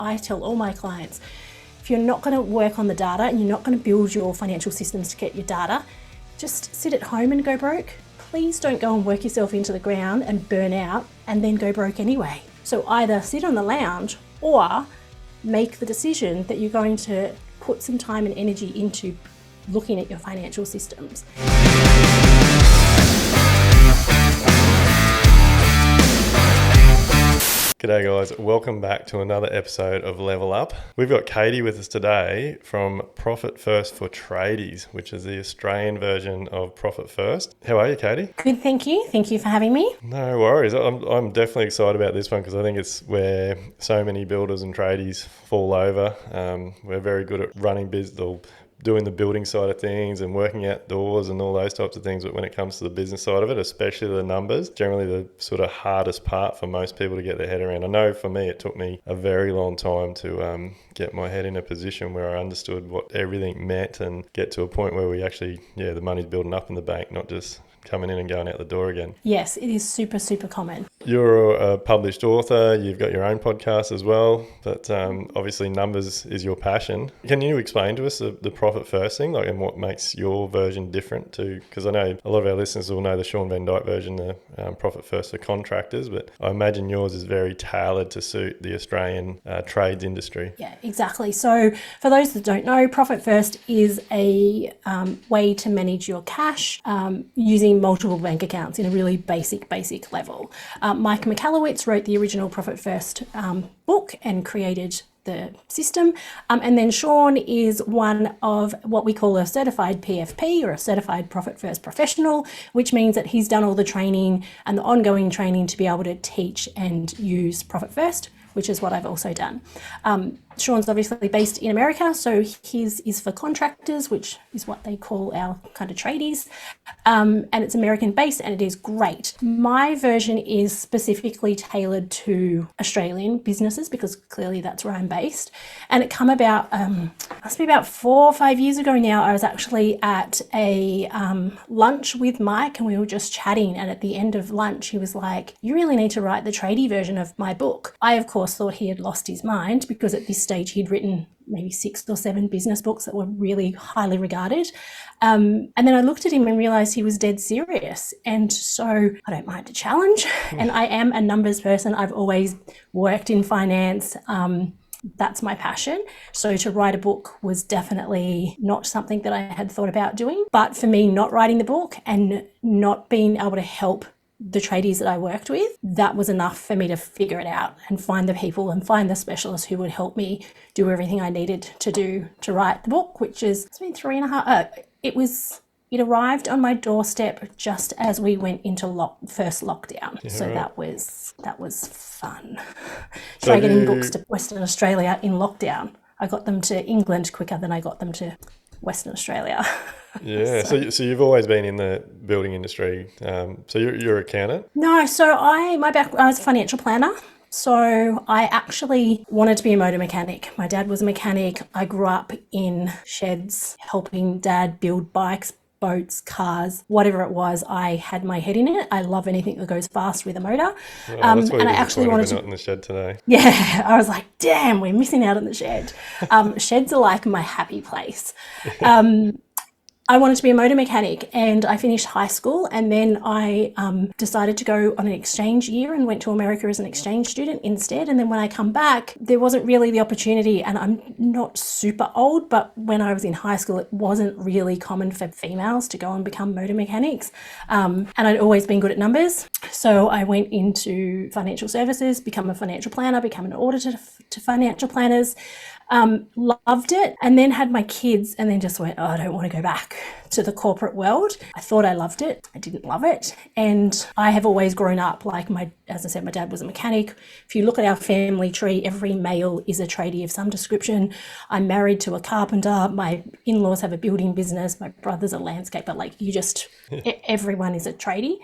I tell all my clients, if you're not going to work on the data and you're not going to build your financial systems to get your data, just sit at home and go broke. Please don't go and work yourself into the ground and burn out and then go broke anyway. So either sit on the lounge or make the decision that you're going to put some time and energy into looking at your financial systems. G'day guys, welcome back to another episode of Level Up. We've got Katie with us today from Profit First for Tradies, which is the Australian version of Profit First. How are you, Katie? Good, thank you. Thank you for having me. No worries. I'm definitely excited about this one because I think it's where so many builders and tradies fall over. We're very good at running business, or doing the building side of things and working outdoors and all those types of things, but when it comes to the business side of it, especially the numbers, generally the sort of hardest part for most people to get their head around. I know for me it took me a very long time to get my head in a position where I understood what everything meant and get to a point where we actually, the money's building up in the bank, not just coming in and going out the door again. Yes, it is super common. You're a published author, you've got your own podcast as well, but obviously numbers is your passion. Can you explain to us the Profit First thing, and what makes your version different to, because I know a lot of our listeners will know the Sean Van Dyke version, the Profit First for contractors, but I imagine yours is very tailored to suit the Australian trades industry. Yeah, exactly. So for those that don't know, Profit First is a way to manage your cash using multiple bank accounts in a really basic level. Mike McAllowitz wrote the original Profit First book and created the system. And then Sean is one of what we call a certified PFP, or a certified Profit First professional, which means that he's done all the training and the ongoing training to be able to teach and use Profit First, which is what I've also done. Sean's obviously based in America, so his is for contractors, which is what they call our kind of tradies. And it's American based and it is great. My version is specifically tailored to Australian businesses because clearly that's where I'm based. And it come about, must be about 4 or 5 years ago now. I was actually at a lunch with Mike and we were just chatting. And at the end of lunch, he was like, "You really need to write the tradie version of my book." I, of course, thought he had lost his mind because at this stage he'd written maybe 6 or 7 business books that were really highly regarded. And then I looked at him and realized he was dead serious. And so I don't mind a challenge. And I am a numbers person. I've always worked in finance. That's my passion. So to write a book was definitely not something that I had thought about doing. But for me, not writing the book and not being able to help the tradies that I worked with, that was enough for me to figure it out and find the people and find the specialists who would help me do everything I needed to do to write the book, which is, it's been 3.5, it arrived on my doorstep just as we went into first lockdown. Yeah, so right. That was fun. Try getting books to Western Australia in lockdown. I got them to England quicker than I got them to Western Australia. Yeah, so you've always been in the building industry. So you're an accountant? No, so I was a financial planner. So I actually wanted to be a motor mechanic. My dad was a mechanic. I grew up in sheds helping Dad build bikes, boats, cars, whatever it was. I had my head in it. I love anything that goes fast with a motor. Oh, that's and I actually wanted to. Not in the shed today. Yeah, I was like, damn, we're missing out on the shed. Sheds are like my happy place. I wanted to be a motor mechanic and I finished high school, and then I decided to go on an exchange year and went to America as an exchange student instead. And then when I come back, there wasn't really the opportunity, and I'm not super old, but when I was in high school, it wasn't really common for females to go and become motor mechanics. And I'd always been good at numbers. So I went into financial services, become a financial planner, become an auditor to financial planners. Loved it, and then had my kids and then just went, I don't want to go back to the corporate world. I thought I loved it. I didn't love it. And I have always grown up like as I said, my dad was a mechanic. If you look at our family tree, every male is a tradie of some description. I'm married to a carpenter. My in-laws have a building business. My brother's a landscaper. Everyone is a tradie.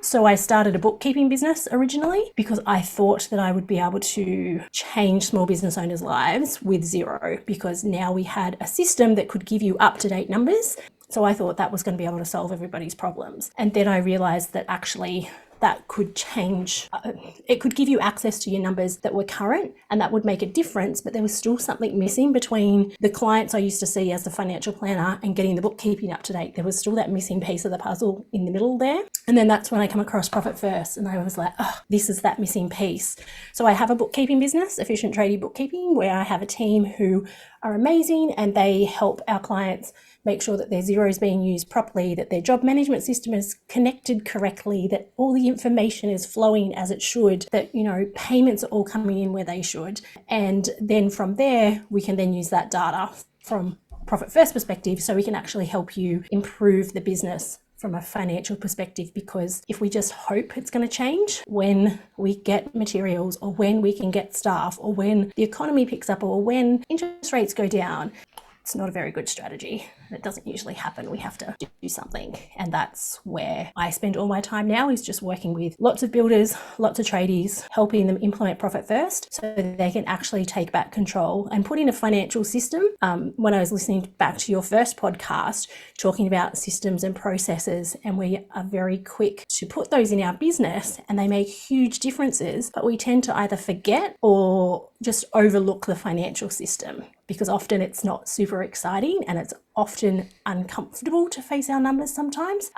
So I started a bookkeeping business originally because I thought that I would be able to change small business owners' lives with Xero, because now we had a system that could give you up-to-date numbers. So I thought that was going to be able to solve everybody's problems. And then I realized that actually that could change. It could give you access to your numbers that were current, and that would make a difference, but there was still something missing between the clients I used to see as the financial planner and getting the bookkeeping up to date. There was still that missing piece of the puzzle in the middle there. And then that's when I come across Profit First, and I was like, oh, this is that missing piece. So I have a bookkeeping business, Efficient Tradie Bookkeeping, where I have a team who are amazing, and they help our clients make sure that their Xero is being used properly, that their job management system is connected correctly, that all the information is flowing as it should, that, you know, payments are all coming in where they should. And then from there, we can then use that data from Profit First perspective, so we can actually help you improve the business from a financial perspective, because if we just hope it's going to change when we get materials, or when we can get staff, or when the economy picks up, or when interest rates go down, it's not a very good strategy. It doesn't usually happen. We have to do something. And that's where I spend all my time now, is just working with lots of builders, lots of tradies, helping them implement Profit First so that they can actually take back control and put in a financial system. When I was listening back to your first podcast, talking about systems and processes, and we are very quick to put those in our business, and they make huge differences, but we tend to either forget or just overlook the financial system, because often it's not super exciting, and it's often uncomfortable to face our numbers sometimes.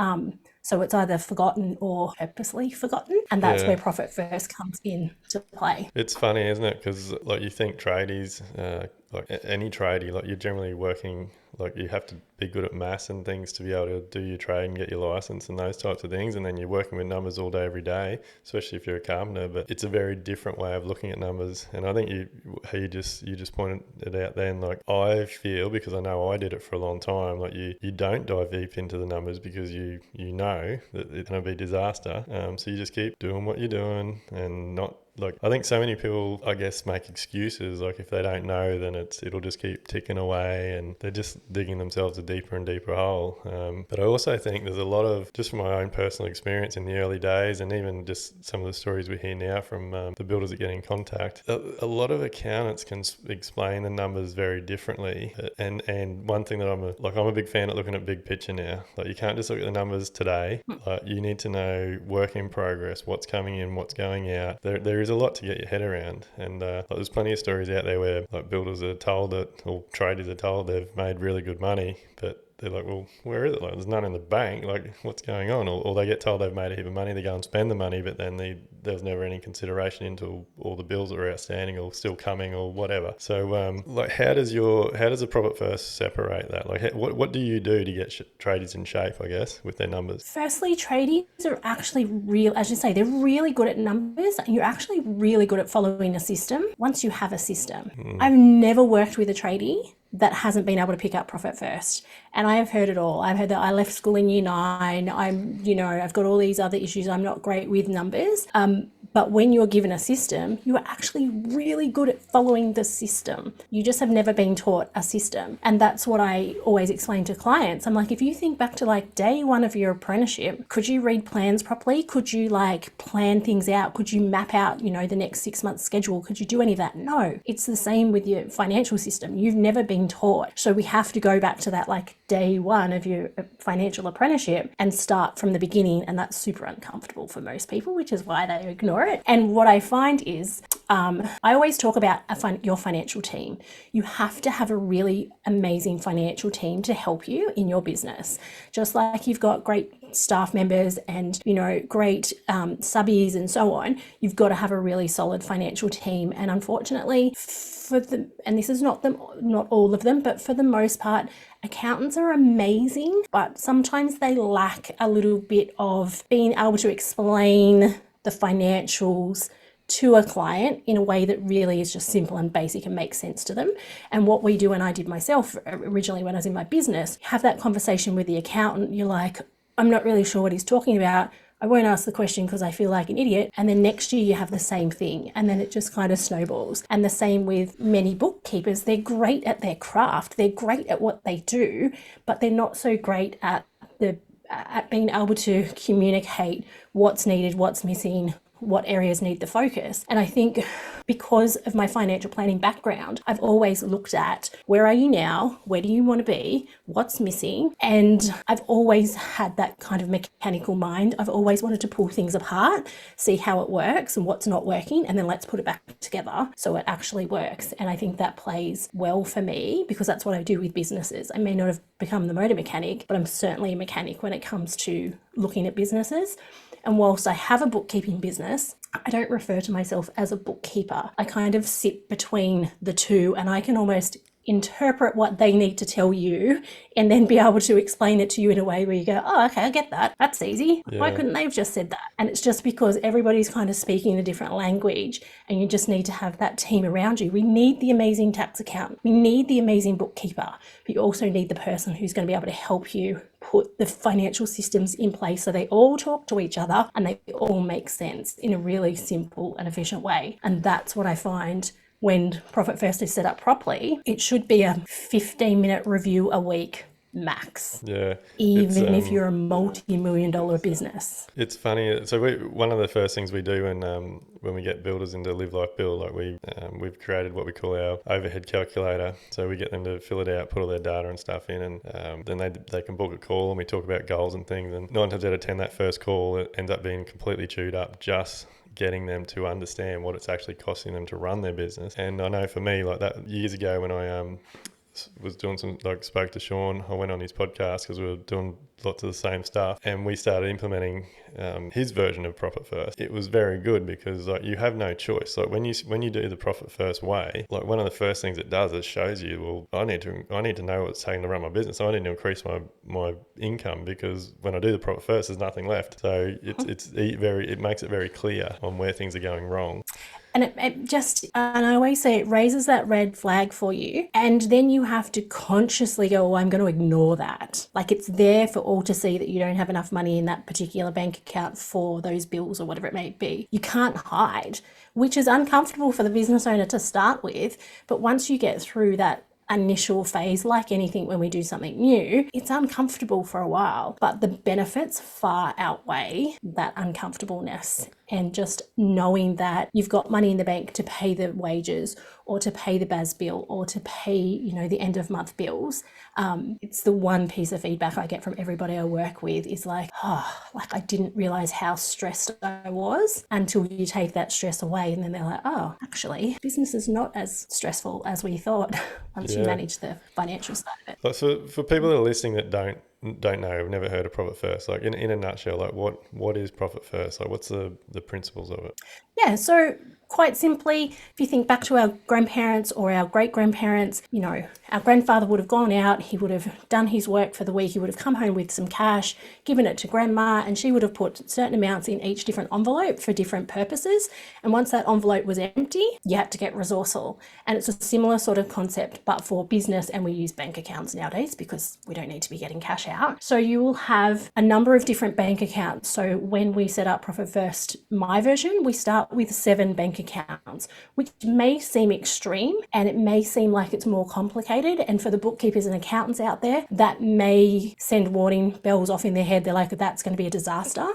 So it's either forgotten or purposely forgotten. And that's where Profit First comes in to play. It's funny, isn't it? Because like you think tradies, like any tradie, like you're generally working, like you have to be good at maths and things to be able to do your trade and get your license and those types of things. And then you're working with numbers all day, every day, especially if you're a carpenter. But it's a very different way of looking at numbers. And I think you just pointed it out then. Like I feel, because I know I did it for a long time, like you don't dive deep into the numbers because you know that it's going to be disaster. So you just keep doing what you're doing and not. Like I think so many people, I guess, make excuses. Like if they don't know, then it'll just keep ticking away, and they're just digging themselves a deeper and deeper hole. But I also think there's a lot of, just from my own personal experience in the early days, and even just some of the stories we hear now from the builders that get in contact, a lot of accountants can explain the numbers very differently. And one thing that I'm a big fan at looking at big picture now. Like you can't just look at the numbers today. Like you need to know work in progress, what's coming in, what's going out. There is a lot to get your head around, and there's plenty of stories out there where like builders are told that, or traders are told they've made really good money, but they're like, well, where is it? Like, there's none in the bank. Like, what's going on? Or they get told they've made a heap of money, they go and spend the money, but then there was never any consideration into all the bills that were outstanding or still coming or whatever. So, like, how does a Profit First separate that? Like, what do you do to get tradies in shape, I guess, with their numbers? Firstly, tradies are actually as you say, they're really good at numbers, and you're actually really good at following a system once you have a system. I've never worked with a tradie that hasn't been able to pick up Profit First. And I have heard it all. I've heard that I left school in year 9. I've got all these other issues. I'm not great with numbers. But when you're given a system, you are actually really good at following the system. You just have never been taught a system. And that's what I always explain to clients. I'm like, if you think back to like day 1 of your apprenticeship, could you read plans properly? Could you like plan things out? Could you map out, the next 6 months schedule? Could you do any of that? No, it's the same with your financial system. You've never been taught. So we have to go back to that like day 1 of your financial apprenticeship and start from the beginning. And that's super uncomfortable for most people, which is why they ignore it. And what I find is, I always talk about your financial team. You have to have a really amazing financial team to help you in your business. Just like you've got great staff members and, great subbies and so on, you've got to have a really solid financial team. And unfortunately, and this is not all of them, but for the most part, accountants are amazing, but sometimes they lack a little bit of being able to explain the financials to a client in a way that really is just simple and basic and makes sense to them. And what we do, and I did myself originally when I was in my business, have that conversation with the accountant. You're like, I'm not really sure what he's talking about. I won't ask the question because I feel like an idiot. And then next year you have the same thing. And then it just kind of snowballs. And the same with many bookkeepers. They're great at their craft. They're great at what they do, but they're not so great at being able to communicate what's needed, what's missing, what areas need the focus. And I think because of my financial planning background, I've always looked at where are you now? Where do you want to be? What's missing? And I've always had that kind of mechanical mind. I've always wanted to pull things apart, see how it works and what's not working, and then let's put it back together so it actually works. And I think that plays well for me because that's what I do with businesses. I may not have become the motor mechanic, but I'm certainly a mechanic when it comes to looking at businesses. And whilst I have a bookkeeping business, I don't refer to myself as a bookkeeper. I kind of sit between the two, and I can almost interpret what they need to tell you and then be able to explain it to you in a way where you go, oh, okay, I get that. That's easy. Yeah. Why couldn't they have just said that? And it's just because everybody's kind of speaking a different language, and you just need to have that team around you. We need the amazing tax accountant. We need the amazing bookkeeper, but you also need the person who's going to be able to help you put the financial systems in place so they all talk to each other and they all make sense in a really simple and efficient way. And that's what I find when Profit First is set up properly. It should be a 15-minute review a week max. Yeah. Even if you're a multi-million-dollar business. It's funny. So one of the first things we do when we get builders into Live Life Build, like we've created what we call our overhead calculator. So we get them to fill it out, put all their data and stuff in, and then they can book a call and we talk about goals and things. And 9 times out of 10, that first call, it ends up being completely chewed up just getting them to understand what it's actually costing them to run their business. And I know for me, like that years ago when I was doing some, like spoke to Sean, I went on his podcast because we were doing lots of the same stuff, and we started implementing his version of Profit First. It was very good because like you have no choice. Like when you do the Profit First way, like one of the first things it does is shows you, well, I need to know what it's taking to run my business. I need to increase my income because when I do the Profit First, there's nothing left. So it makes it very clear on where things are going wrong. And and I always say it raises that red flag for you. And then you have to consciously go, oh, I'm going to ignore that. Like it's there for all to see that you don't have enough money in that particular bank account for those bills or whatever it may be. You can't hide, which is uncomfortable for the business owner to start with. But once you get through that initial phase, like anything when we do something new, it's uncomfortable for a while, but the benefits far outweigh that uncomfortableness. And just knowing that you've got money in the bank to pay the wages or to pay the BAS bill or to pay, the end of month bills. It's the one piece of feedback I get from everybody I work with is like, I didn't realize how stressed I was until you take that stress away. And then they're like, oh, actually, business is not as stressful as we thought once you manage the financial side of it. Like for people that are listening that don't know, have never heard of Profit First, like in a nutshell, like what is Profit First? Like what's the principles of it? Yeah, so quite simply, if you think back to our grandparents or our great-grandparents, our grandfather would have gone out, he would have done his work for the week, he would have come home with some cash, given it to grandma, and she would have put certain amounts in each different envelope for different purposes. And once that envelope was empty, you had to get resourceful. And it's a similar sort of concept, but for business, and we use bank accounts nowadays because we don't need to be getting cash out. So you will have a number of different bank accounts. So when we set up Profit First, my version, we start with 7 bank accounts, which may seem extreme and it may seem like it's more complicated. And for the bookkeepers and accountants out there, that may send warning bells off in their head. They're like, that's going to be a disaster.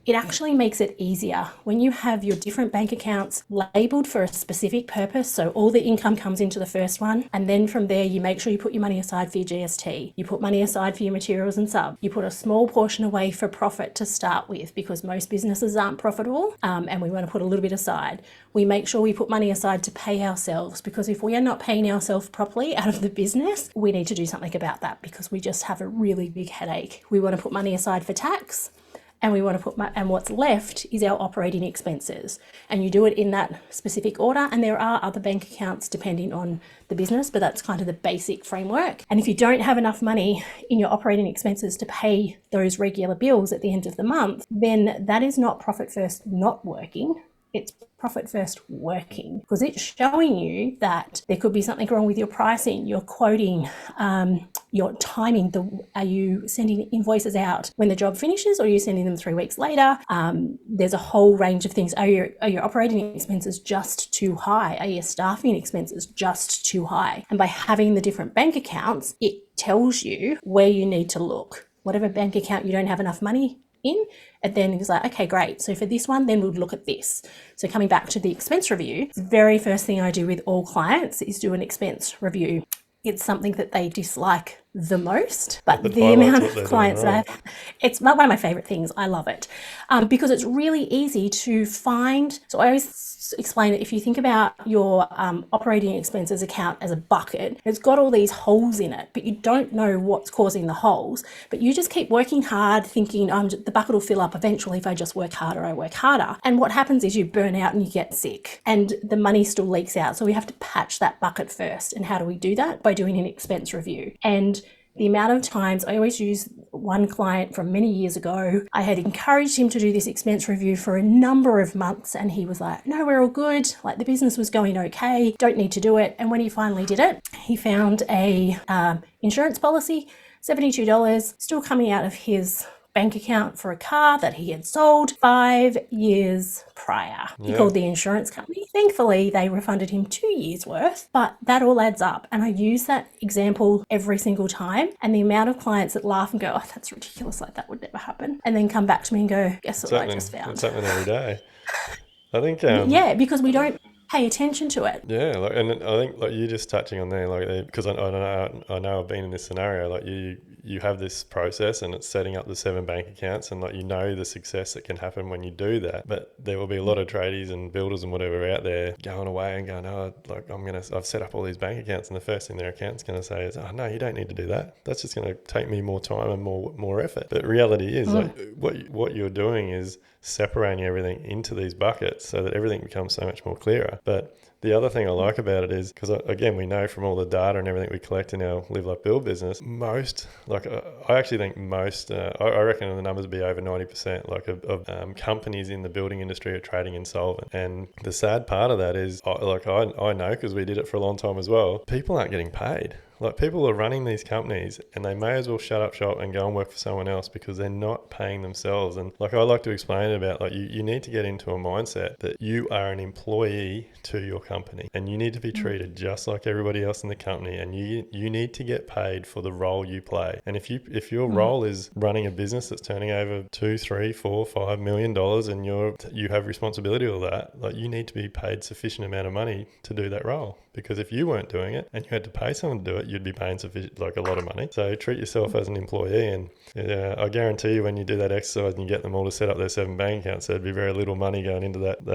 It actually makes it easier when you have your different bank accounts labeled for a specific purpose. So all the income comes into the first one. And then from there, you make sure you put your money aside for your GST. You put money aside for your materials and sub. You put a small portion away for profit to start with because most businesses aren't profitable. And we want to put a little bit aside. We make sure we put money aside to pay ourselves because if we are not paying ourselves properly out of the business, we need to do something about that because we just have a really big headache. We want to put money aside for tax. And we want to put and what's left is our operating expenses. And you do it in that specific order. And there are other bank accounts depending on the business, but that's kind of the basic framework. And if you don't have enough money in your operating expenses to pay those regular bills at the end of the month, then that is not Profit First not working. It's Profit First working because it's showing you that there could be something wrong with your pricing, your quoting, your timing. Are you sending invoices out when the job finishes or are you sending them 3 weeks later? There's a whole range of things. Are your operating expenses just too high? Are your staffing expenses just too high? And by having the different bank accounts, it tells you where you need to look. Whatever bank account you don't have enough money, in. And then he's like, okay, great. So for this one, then we'll look at this. So coming back to the expense review, the very first thing I do with all clients is do an expense review. It's something that they dislike the most, but the amount of clients that I've, it's one of my favorite things. I love it because it's really easy to find. So I always explain that if you think about your operating expenses account as a bucket, it's got all these holes in it, but you don't know what's causing the holes. But you just keep working hard thinking the bucket will fill up eventually if I just work harder, I work harder. And what happens is you burn out and you get sick and the money still leaks out. So we have to patch that bucket first. And how do we do that? By doing an expense review. And the amount of times, I always use one client from many years ago. I had encouraged him to do this expense review for a number of months and he was like, no, we're all good. Like the business was going okay, don't need to do it. And when he finally did it, he found a insurance policy, $72, still coming out of his bank account for a car that he had sold 5 years prior. He called the insurance company. Thankfully, they refunded him 2 years worth, but that all adds up. And I use that example every single time. And the amount of clients that laugh and go, oh, that's ridiculous. Like that would never happen. And then come back to me and go, guess what I just found? It's happening every day. I think, yeah, because we don't pay attention to it. Yeah, like, and I think like you just touching on there, like because I know I've been in this scenario. Like you have this process and it's setting up the 7 bank accounts, and like the success that can happen when you do that. But there will be a lot of tradies and builders and whatever out there going away and going, oh, like I've set up all these bank accounts, and the first thing their account's going to say is, oh no, you don't need to do that. That's just going to take me more time and more effort. But reality is like what you're doing is separating everything into these buckets so that everything becomes so much more clearer. But the other thing I like about it is, because again, we know from all the data and everything we collect in our Live Like Build business, I actually think I reckon the numbers would be over 90%, of companies in the building industry are trading insolvent. And the sad part of that is, I know because we did it for a long time as well, people aren't getting paid. Like people are running these companies and they may as well shut up shop and go and work for someone else because they're not paying themselves. And like I like to explain about, like you need to get into a mindset that you are an employee to your company and you need to be treated just like everybody else in the company, and you need to get paid for the role you play. And if your role is running a business that's turning over $2, $3, $4, $5 million and you have responsibility of that, like you need to be paid sufficient amount of money to do that role. Because if you weren't doing it and you had to pay someone to do it, you'd be paying a lot of money. So treat yourself as an employee, and I guarantee you when you do that exercise and you get them all to set up their 7 bank accounts, there'd be very little money going into that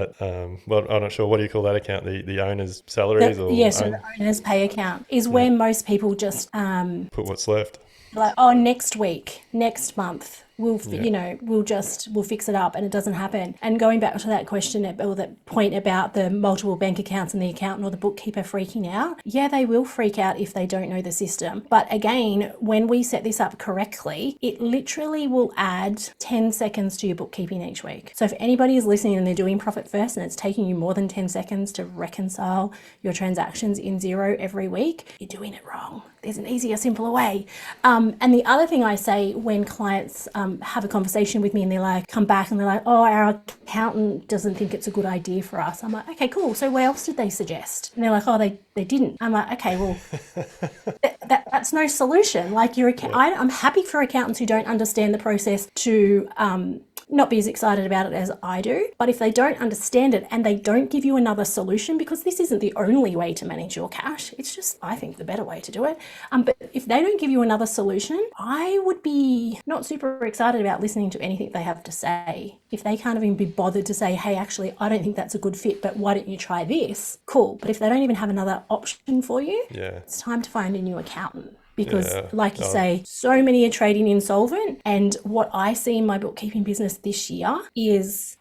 well, I'm not sure, what do you call that account? The owner's salaries? The owner's pay account is where most people just put what's left. Like, oh, next week, next month, we'll fix it up, and it doesn't happen. And going back to that question or that point about the multiple bank accounts and the accountant or the bookkeeper freaking out, yeah, they will freak out if they don't know the system. But again, when we set this up correctly, it literally will add 10 seconds to your bookkeeping each week. So if anybody is listening and they're doing Profit First and it's taking you more than 10 seconds to reconcile your transactions in Xero every week, you're doing it wrong. There's an easier, simpler way. And the other thing I say when clients have a conversation with me and they're like, come back and they're like, oh, our accountant doesn't think it's a good idea for us. I'm like, okay, cool. So what else did they suggest? And they're like, oh, they didn't. I'm like, okay, well, that's no solution. Like I'm happy for accountants who don't understand the process to not be as excited about it as I do. But if they don't understand it and they don't give you another solution, because this isn't the only way to manage your cash, it's just, I think, the better way to do it. But if they don't give you another solution, I would be not super excited about listening to anything they have to say. If they can't even be bothered to say, hey, actually, I don't think that's a good fit, but why don't you try this? Cool. But if they don't even have another option for you, it's time to find a new accountant. Because like you say, so many are trading insolvent. And what I see in my bookkeeping business this year is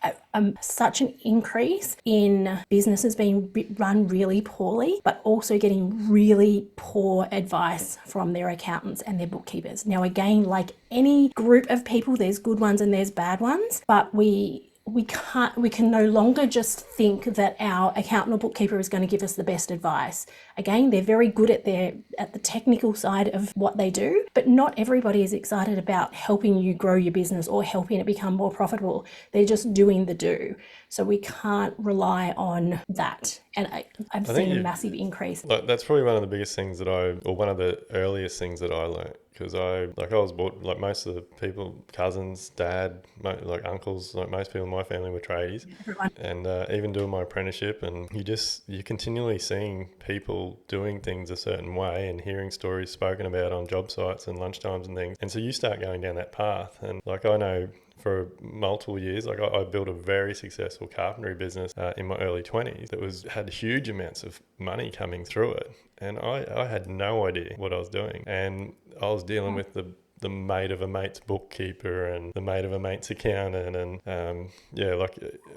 such an increase in businesses being run really poorly, but also getting really poor advice from their accountants and their bookkeepers. Now, again, like any group of people, there's good ones and there's bad ones, but we can no longer just think that our accountant or bookkeeper is going to give us the best advice. Again, they're very good at the technical side of what they do, but not everybody is excited about helping you grow your business or helping it become more profitable. They're just doing the do. So we can't rely on that. And I've seen a massive increase. That's probably one of the biggest things one of the earliest things that I learned. because I was bought, like most of the people, cousins, dad, like uncles, like most people in my family were tradies. Everyone. And even doing my apprenticeship, and you're continually seeing people doing things a certain way and hearing stories spoken about on job sites and lunchtimes and things. And so you start going down that path. And like I know for multiple years, like I built a very successful carpentry business in my early 20s that had huge amounts of money coming through it. And I had no idea what I was doing. And I was dealing with the mate of a mate's bookkeeper and the mate of a mate's accountant. And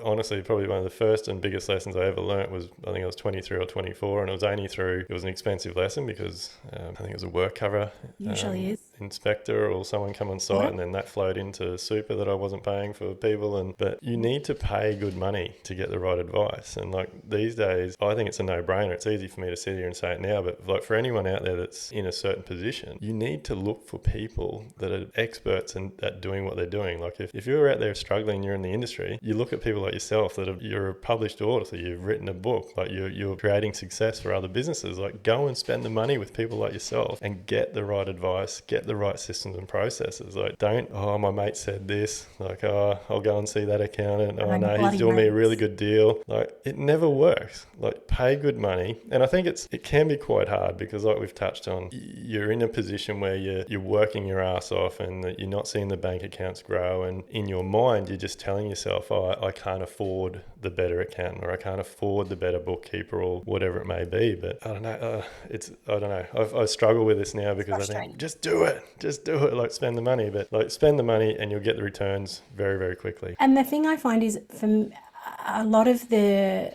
honestly, probably one of the first and biggest lessons I ever learnt was, I think I was 23 or 24, and it was an expensive lesson because I think it was a work cover. Usually is. Inspector or someone come on site, and then that flowed into super that I wasn't paying for people. But you need to pay good money to get the right advice. And like these days, I think it's a no-brainer. It's easy for me to sit here and say it now, but like for anyone out there that's in a certain position, you need to look for people that are experts at doing what they're doing. Like if you're out there struggling, you're in the industry, you look at people like yourself you're a published author, you've written a book, like you're creating success for other businesses. Like go and spend the money with people like yourself and get the right advice, get the right systems and processes. Like don't, my mate said this, like, I'll go and see that accountant. Oh no, he's doing me a really good deal. Like it never works. Like pay good money. And I think it can be quite hard because like we've touched on, you're in a position where you're working your ass off and that you're not seeing the bank accounts grow, and in your mind you're just telling yourself, I can't afford the better accountant, or I can't afford the better bookkeeper, or whatever it may be. But I don't know, I don't know, I struggle with this now because I think just do it, like spend the money, but like spend the money and you'll get the returns very, very quickly. And the thing I find is, from a lot of the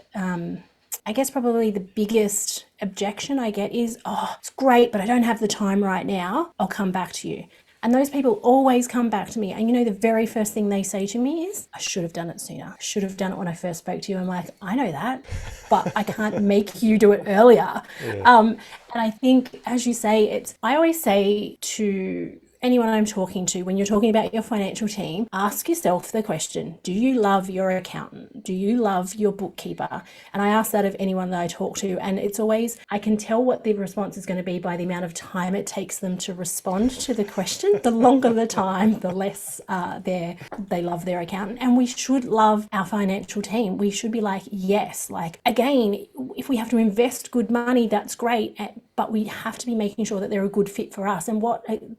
I guess probably the biggest objection I get is, it's great, but I don't have the time right now. I'll come back to you. And those people always come back to me. And you know, the very first thing they say to me is, I should have done it sooner. I should have done it when I first spoke to you. I'm like, I know that, but I can't make you do it earlier. Yeah. And I think, as you say, I always say to anyone I'm talking to, when you're talking about your financial team, ask yourself the question, do you love your accountant? Do you love your bookkeeper? And I ask that of anyone that I talk to. And it's always, I can tell what the response is going to be by the amount of time it takes them to respond to the question. The longer the time, the less they love their accountant. And we should love our financial team. We should be like, yes, like again, if we have to invest good money, that's great. But we have to be making sure that they're a good fit for us. And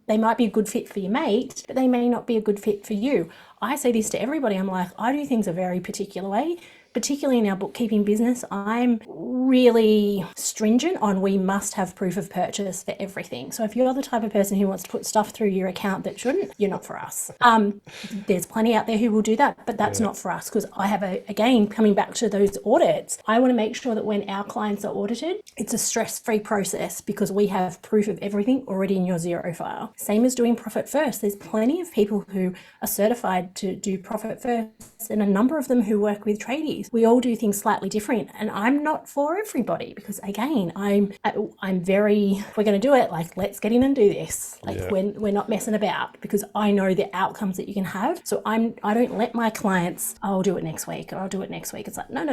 they might be a good fit for your mate, but they may not be a good fit for you. I say this to everybody. I'm like, I do things a very particular way. Particularly in our bookkeeping business, I'm really stringent on we must have proof of purchase for everything. So if you're the type of person who wants to put stuff through your account that shouldn't, you're not for us. There's plenty out there who will do that, but that's not for us, because I have again, coming back to those audits, I want to make sure that when our clients are audited, it's a stress-free process because we have proof of everything already in your Xero file. Same as doing Profit First. There's plenty of people who are certified to do Profit First, and a number of them who work with tradies. We all do things slightly different, and I'm not for everybody because again, I'm very, if we're going to do it, like let's get in and do this. Like we're not messing about, because I know the outcomes that you can have. So I don't let my clients, I'll do it next week or I'll do it next week. It's like, no.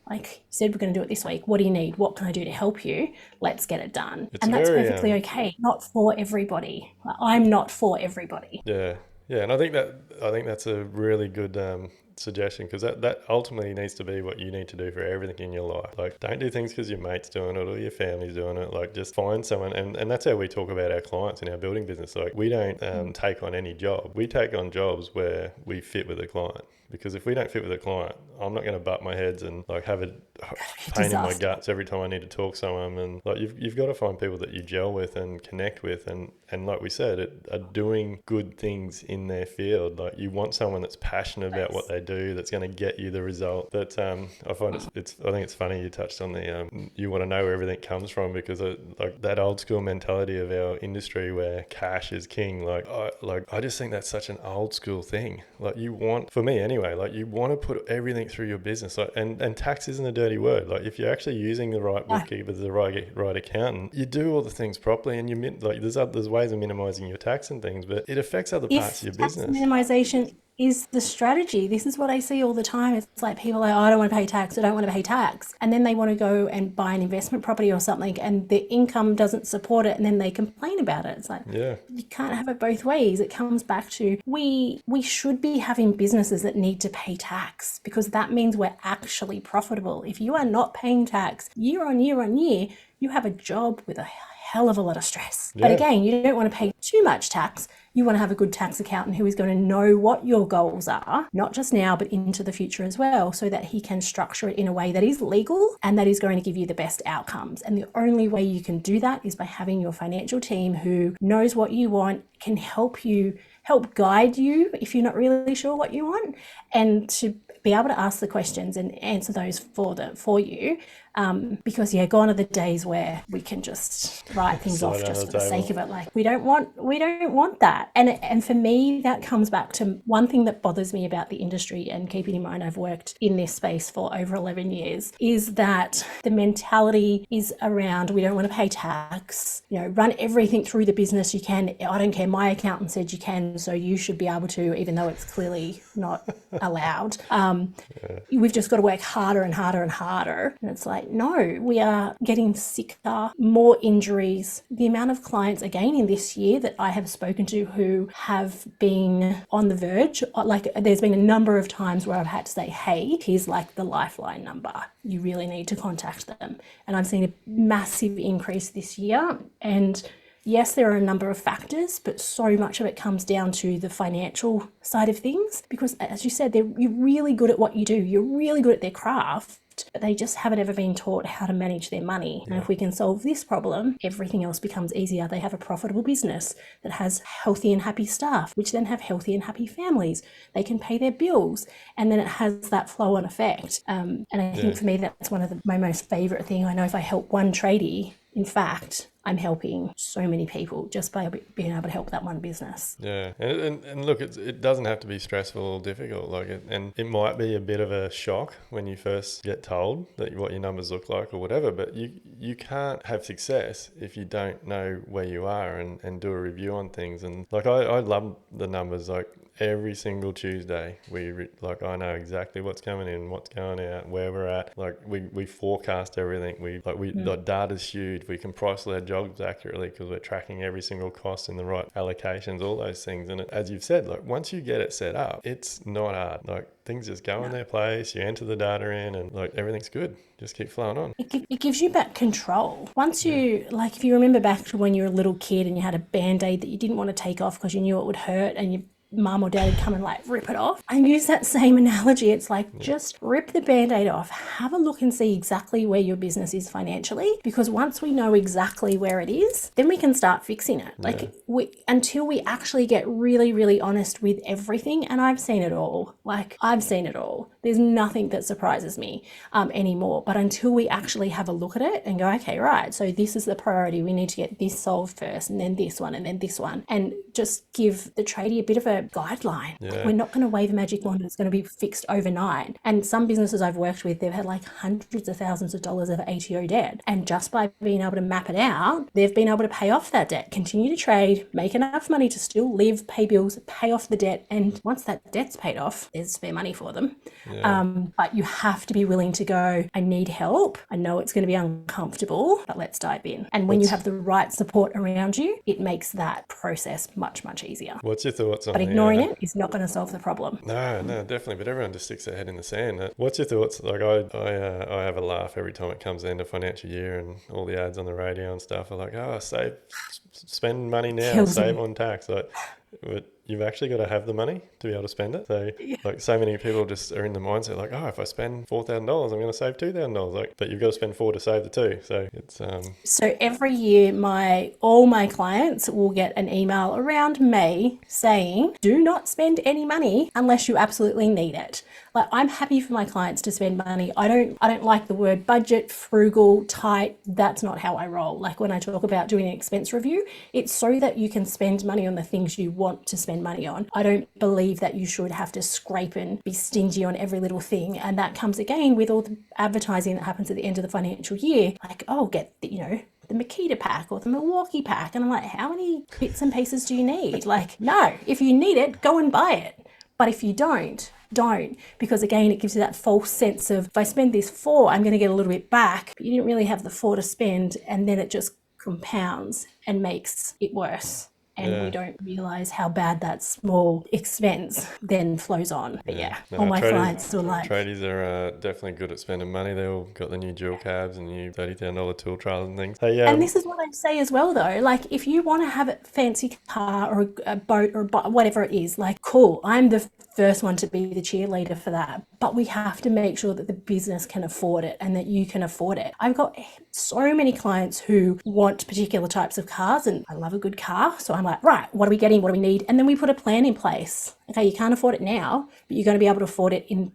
Like you said, we're going to do it this week. What do you need? What can I do to help you? Let's get it done. And that's perfectly okay. Not for everybody. I'm not for everybody. Yeah. And I think that's a really good suggestion, because that ultimately needs to be what you need to do for everything in your life. Like don't do things because your mate's doing it or your family's doing it. Like just find someone, and that's how we talk about our clients in our building business. Like we don't take on any job. We take on jobs where we fit with the client. Because if we don't fit with a client, I'm not going to butt my heads and like have a pain in my guts every time I need to talk to someone. And like you've got to find people that you gel with and connect with, and like we said, are doing good things in their field. Like you want someone that's passionate about what they do, that's going to get you the result. But I find I think it's funny you touched on the you want to know where everything comes from, because like that old school mentality of our industry where cash is king. I just think that's such an old school thing. Like you want, for me anyway, like you want to put everything through your business. Like, and tax isn't a dirty word. Like if you're actually using the right bookkeeper, the right accountant, you do all the things properly, and there's ways of minimizing your tax and things, but it affects other parts of your business. Minimization is the strategy. This is what I see all the time. It's like people are like, oh, I don't want to pay tax. I don't want to pay tax. And then they want to go and buy an investment property or something and their income doesn't support it. And then they complain about it. It's like, Yeah. you can't have it both ways. It comes back to we should be having businesses that need to pay tax because that means we're actually profitable. If you are not paying tax year on year on year, you have a job with a hell of a lot of stress. But again, you don't want to pay too much tax. You want to have a good tax accountant who is going to know what your goals are, not just now, but into the future as well, so that he can structure it in a way that is legal and that is going to give you the best outcomes. And the only way you can do that is by having your financial team who knows what you want, can help guide you if you're not really sure what you want, and to be able to ask the questions and answer those for you. Because gone are the days where we can just write things off just for the sake of it. Like we don't want that. And for me, that comes back to one thing that bothers me about the industry, and keeping in mind I've worked in this space for over 11 years, is that the mentality is around we don't want to pay tax, run everything through the business you can. I don't care, my accountant said you can, so you should be able to, even though it's clearly not allowed. We've just got to work harder and harder and harder. And it's like, no, we are getting sicker, more injuries. The amount of clients, again, in this year that I have spoken to who have been on the verge, like there's been a number of times where I've had to say, hey, here's like the lifeline number. You really need to contact them. And I've seen a massive increase this year. And yes, there are a number of factors, but so much of it comes down to the financial side of things. Because as you said, you're really good at what you do. You're really good at their craft, but they just haven't ever been taught how to manage their money. And if we can solve this problem, everything else becomes easier. They have a profitable business that has healthy and happy staff, which then have healthy and happy families. They can pay their bills, and then it has that flow-on effect. And I think for me, that's one of my most favorite things. I know if I help one tradie, in fact, I'm helping so many people just by being able to help that one business. Yeah, and look, it doesn't have to be stressful or difficult. And it might be a bit of a shock when you first get told that what your numbers look like or whatever. But you can't have success if you don't know where you are and do a review on things. And I love the numbers. Like every single Tuesday, I know exactly what's coming in, what's going out, where we're at. Like we forecast everything. The data's huge. We can price our jobs accurately because we're tracking every single cost in the right allocations, all those things. And as you've said, once you get it set up, it's not hard. Things just go in their place. You enter the data in, and everything's good. Just keep flowing on. It gives you back control. Once you, if you remember back to when you were a little kid and you had a Band-Aid that you didn't want to take off because you knew it would hurt, and you mum or dad would come and rip it off. I use that same analogy. It's just rip the Band-Aid off, have a look and see exactly where your business is financially, because once we know exactly where it is, then we can start fixing it. Until we actually get really, really honest with everything. And I've seen it all. I've seen it all. There's nothing that surprises me anymore. But until we actually have a look at it and go, okay, right, so this is the priority. We need to get this solved first, and then this one, and then this one. And just give the tradie a bit of a guideline. We're not going to wave a magic wand. It's going to be fixed overnight. And some businesses I've worked with, they've had hundreds of thousands of dollars of ATO debt. And just by being able to map it out, they've been able to pay off that debt, continue to trade, make enough money to still live, pay bills, pay off the debt. And once that debt's paid off, there's spare money for them. But you have to be willing to go, I need help. I know it's going to be uncomfortable, but let's dive in. And when you have the right support around you, it makes that process much, much easier. What's your thoughts on ignoring it is not going to solve the problem. No, definitely. But everyone just sticks their head in the sand. What's your thoughts? I have a laugh every time it comes into financial year and all the ads on the radio and stuff are like, spend money now, save on tax. But you've actually got to have the money to be able to spend it. So so many people just are in the mindset if I spend $4,000, I'm going to save $2,000. But you've got to spend 4 to save the 2. So it's So every year all my clients will get an email around May saying, do not spend any money unless you absolutely need it. I'm happy for my clients to spend money. I don't like the word budget, frugal, tight. That's not how I roll. When I talk about doing an expense review, it's so that you can spend money on the things you want to spend money on. I don't believe that you should have to scrape and be stingy on every little thing. And that comes again with all the advertising that happens at the end of the financial year. Get the Makita pack or the Milwaukee pack. And I'm like, how many bits and pieces do you need? No, if you need it, go and buy it. But if you don't, because again, it gives you that false sense of, if I spend this 4, I'm going to get a little bit back, but you didn't really have the 4 to spend, and then it just compounds and makes it worse. And we don't realise how bad that small expense then flows on. But all my clients are like... Tradies are definitely good at spending money. They all got the new dual cabs and new $30,000 tool trailers and things. Hey, and this is what I say as well, though. Like, if you want to have a fancy car or a boat or whatever it is, like, cool, I'm the first one to be the cheerleader for that. But we have to make sure that the business can afford it and that you can afford it. I've got so many clients who want particular types of cars, and I love a good car. So I'm like, right, what are we getting? What do we need? And then we put a plan in place. Okay, you can't afford it now, but you're going to be able to afford it in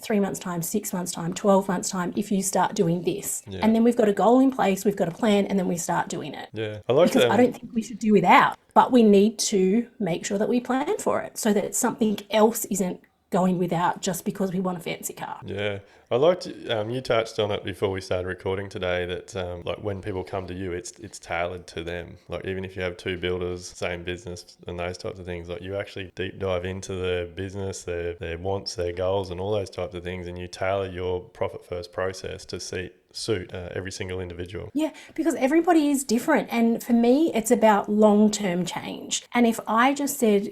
3 months time, 6 months time, 12 months time, if you start doing this. And then we've got a goal in place, we've got a plan, and then we start doing it. Because I don't think we should do without, but we need to make sure that we plan for it so that something else isn't going without just because we want a fancy car. I liked you touched on it before we started recording today, that like when people come to you, it's tailored to them. Like, even if you have 2 builders, same business and those types of things, like you actually deep dive into their business, their wants, their goals and all those types of things, and you tailor your profit first process to suit every single individual. Because everybody is different, and for me it's about long-term change. And if I just said,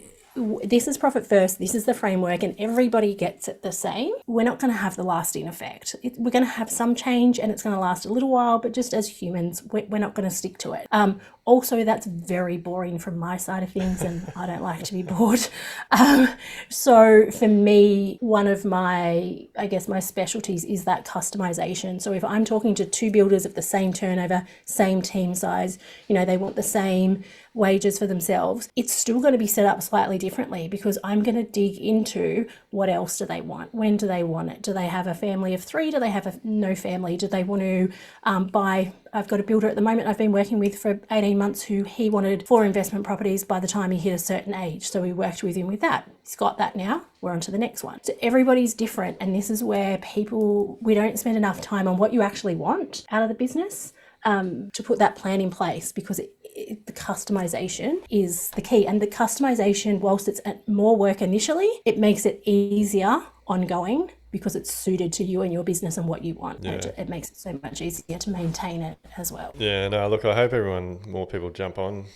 this is profit first, this is the framework, and everybody gets it the same, we're not going to have the lasting effect. We're going to have some change and it's going to last a little while, but just as humans, we're not going to stick to it. Also, that's very boring from my side of things, and I don't like to be bored. So for me, one of my specialties is that customization. So if I'm talking to 2 builders of the same turnover, same team size, they want the same wages for themselves, it's still going to be set up slightly differently, because I'm going to dig into what else do they want? When do they want it? Do they have a family of 3? Do they have no family? Do they want to buy... I've got a builder at the moment I've been working with for 18 months who he wanted 4 investment properties by the time he hit a certain age. So we worked with him with that. He's got that now. We're on to the next one. So everybody's different. And this is where we don't spend enough time on what you actually want out of the business to put that plan in place, because the customization is the key. And the customization, whilst it's more work initially, it makes it easier ongoing, because it's suited to you and your business and what you want. It makes it so much easier to maintain it as well. Look, I hope more people jump on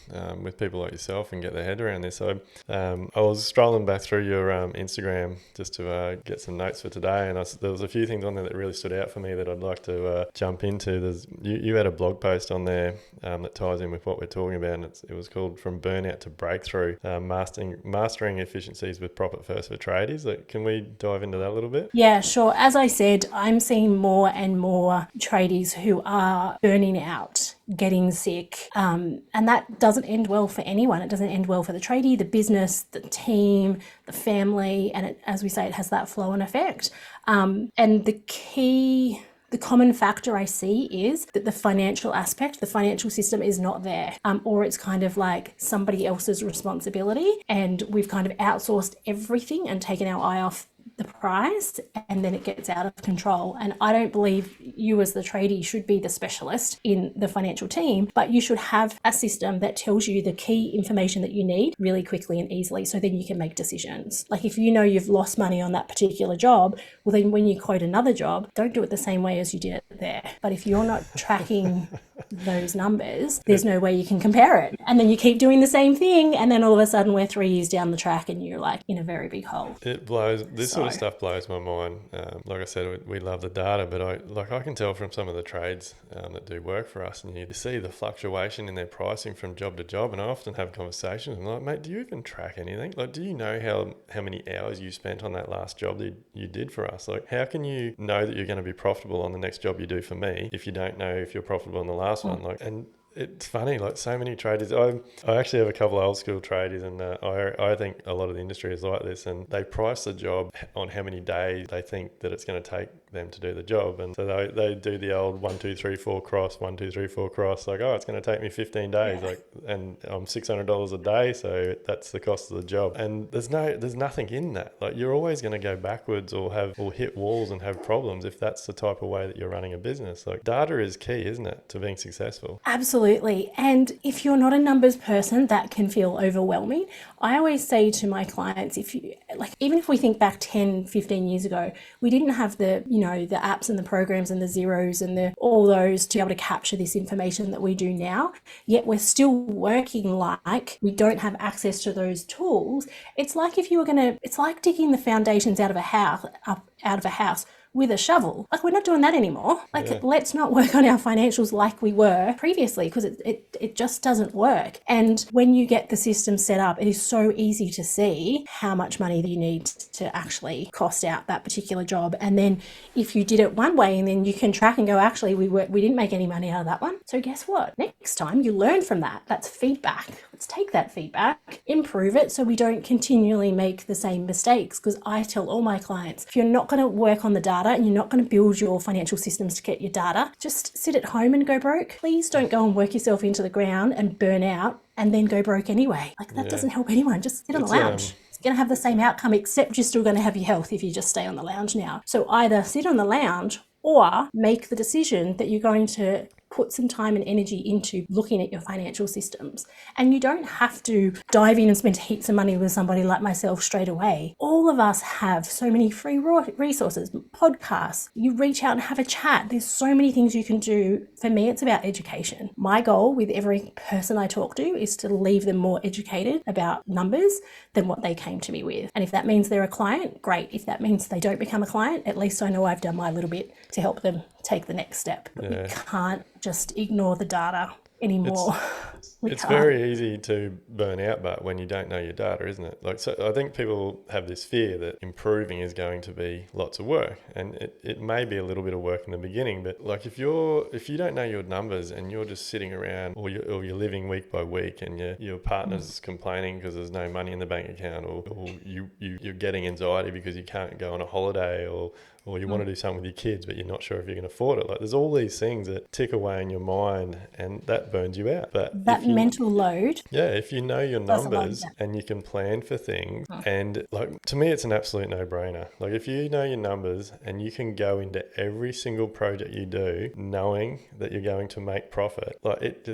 with people like yourself and get their head around this. So I was scrolling back through your Instagram just to get some notes for today, and there was a few things on there that really stood out for me that I'd like to jump into. You had a blog post on there that ties in with what we're talking about, and it was called From Burnout to Breakthrough, Mastering Efficiencies with Profit First for Tradies. Can we dive into that a little bit? Yeah, sure. As I said, I'm seeing more and more tradies who are burning out, getting sick, and that doesn't end well for anyone. It doesn't end well for the tradie, the business, the team, the family, and as we say, it has that flow-on effect. And the common factor I see is that the financial aspect, the financial system is not there, or it's kind of like somebody else's responsibility, and we've kind of outsourced everything and taken our eye off the prize, and then it gets out of control. And I don't believe you as the tradie should be the specialist in the financial team, but you should have a system that tells you the key information that you need really quickly and easily, so then you can make decisions. Like, if you know you've lost money on that particular job, well then when you quote another job, don't do it the same way as you did it there. But if you're not tracking those numbers, there's no way you can compare it. And then you keep doing the same thing, and then all of a sudden we're 3 years down the track and you're like in a very big hole. This sort of stuff blows my mind. Like I said, we love the data, but I can tell from some of the trades that do work for us, and you see the fluctuation in their pricing from job to job. And I often have conversations. I'm like, mate, do you even track anything? Like, do you know how many hours you spent on that last job that you did for us? Like, how can you know that you're going to be profitable on the next job you do for me if you don't know if you're profitable on the last one? And it's funny, like so many traders. I actually have a couple of old school traders, and I think a lot of the industry is like this, and they price the job on how many days they think that it's going to take them to do the job. And so they do the old 1 2 3 4 cross, 1 2 3 4 cross, like, oh, it's going to take me 15 days, like, and I'm $600 a day, so that's the cost of the job. And there's nothing in that. Like, you're always going to go backwards or hit walls and have problems if that's the type of way that you're running a business. Like, data is key, isn't it, to being successful? Absolutely. Absolutely. And if you're not a numbers person, that can feel overwhelming. I always say to my clients, if you like, even if we think back 10, 15 years ago, we didn't have the, the apps and the programs and the zeros and all those to be able to capture this information that we do now. Yet we're still working like we don't have access to those tools. It's like it's like digging the foundations out of a house with a shovel. Like, we're not doing that anymore. Like, let's not work on our financials like we were previously, because it just doesn't work. And when you get the system set up, it is so easy to see how much money you need to actually cost out that particular job. And then if you did it one way, and then you can track and go, actually, we didn't make any money out of that one. So guess what? Next time you learn from that. That's feedback. Let's take that feedback, improve it, so we don't continually make the same mistakes. Because I tell all my clients, if you're not going to work on the data and you're not going to build your financial systems to get your data, just sit at home and go broke. Please don't go and work yourself into the ground and burn out and then go broke anyway. Like, that doesn't help anyone. Just sit on the lounge. It's going to have the same outcome, except you're still going to have your health if you just stay on the lounge now. So either sit on the lounge or make the decision that you're going to put some time and energy into looking at your financial systems. And you don't have to dive in and spend heaps of money with somebody like myself straight away. All of us have so many free resources, podcasts. You reach out and have a chat. There's so many things you can do. For me, it's about education. My goal with every person I talk to is to leave them more educated about numbers than what they came to me with. And if that means they're a client, great. If that means they don't become a client, at least I know I've done my little bit to help them take the next step. But we can't just ignore the data anymore. It's very easy to burn out, but when you don't know your data, isn't it? Like, so I think people have this fear that improving is going to be lots of work, and it may be a little bit of work in the beginning, but like if you don't know your numbers and you're just sitting around, or you're living week by week, and your partner's complaining because there's no money in the bank account, or you're getting anxiety because you can't go on a holiday, or you want to do something with your kids, but you're not sure if you can afford it. Like, there's all these things that tick away in your mind, and that burns you out. But that mental load. Yeah, if you know your numbers and you can plan for things, and like, to me, it's an absolute no-brainer. Like, if you know your numbers and you can go into every single project you do knowing that you're going to make profit, like,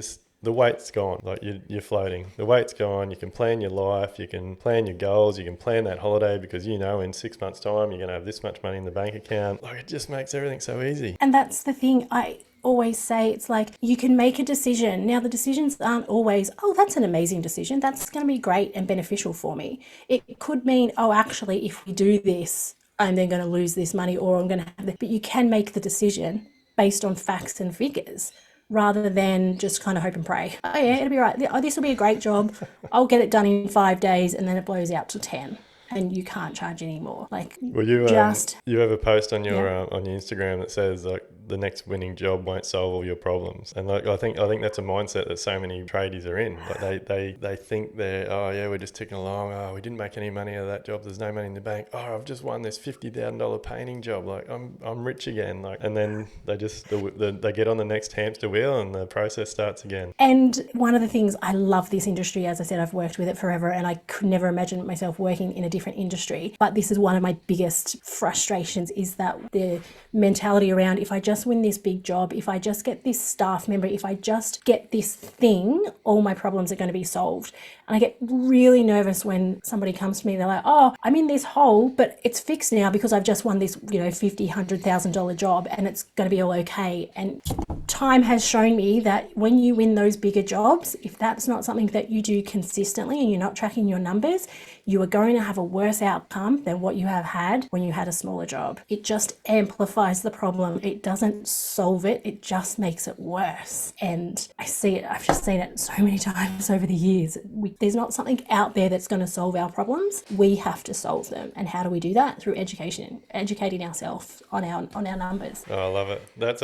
the weight's gone. Like, you're floating. The weight's gone. You can plan your life. You can plan your goals. You can plan that holiday because in 6 months' time you're going to have this much money in the bank account. Like, it just makes everything so easy. And that's the thing. I always say, it's like, you can make a decision. Now, the decisions aren't always, oh, that's an amazing decision, that's going to be great and beneficial for me. It could mean, oh, actually, if we do this, I'm then going to lose this money, or I'm going to have this. But you can make the decision based on facts and figures, rather than just kind of hope and pray. Oh yeah, it'll be right. Oh, this will be a great job. I'll get it done in 5 days, and then it blows out to 10. And you can't charge anymore. Like, well, you have a post on your Instagram that says, like, the next winning job won't solve all your problems. And like, I think that's a mindset that so many tradies are in. Like, they think we're just ticking along. Oh, we didn't make any money out of that job. There's no money in the bank. Oh, I've just won this $50,000 painting job. Like, I'm rich again. Like, and then they just they get on the next hamster wheel and the process starts again. And one of the things, I love this industry. As I said, I've worked with it forever, and I could never imagine myself working in a different industry. But this is one of my biggest frustrations, is that the mentality around, if I just win this big job, if I just get this staff member, if I just get this thing, all my problems are going to be solved. And I get really nervous when somebody comes to me, they're like, oh, I'm in this hole, but it's fixed now because I've just won this, $50,000, $100,000 job, and it's going to be all okay. And time has shown me that when you win those bigger jobs, if that's not something that you do consistently and you're not tracking your numbers, you are going to have a worse outcome than what you have had when you had a smaller job. It just amplifies the problem. It doesn't solve it. It just makes it worse. And I see it. I've just seen it so many times over the years. There's not something out there that's going to solve our problems. We have to solve them. And how do we do that? Through education, educating ourselves on our numbers. Oh, I love it. That's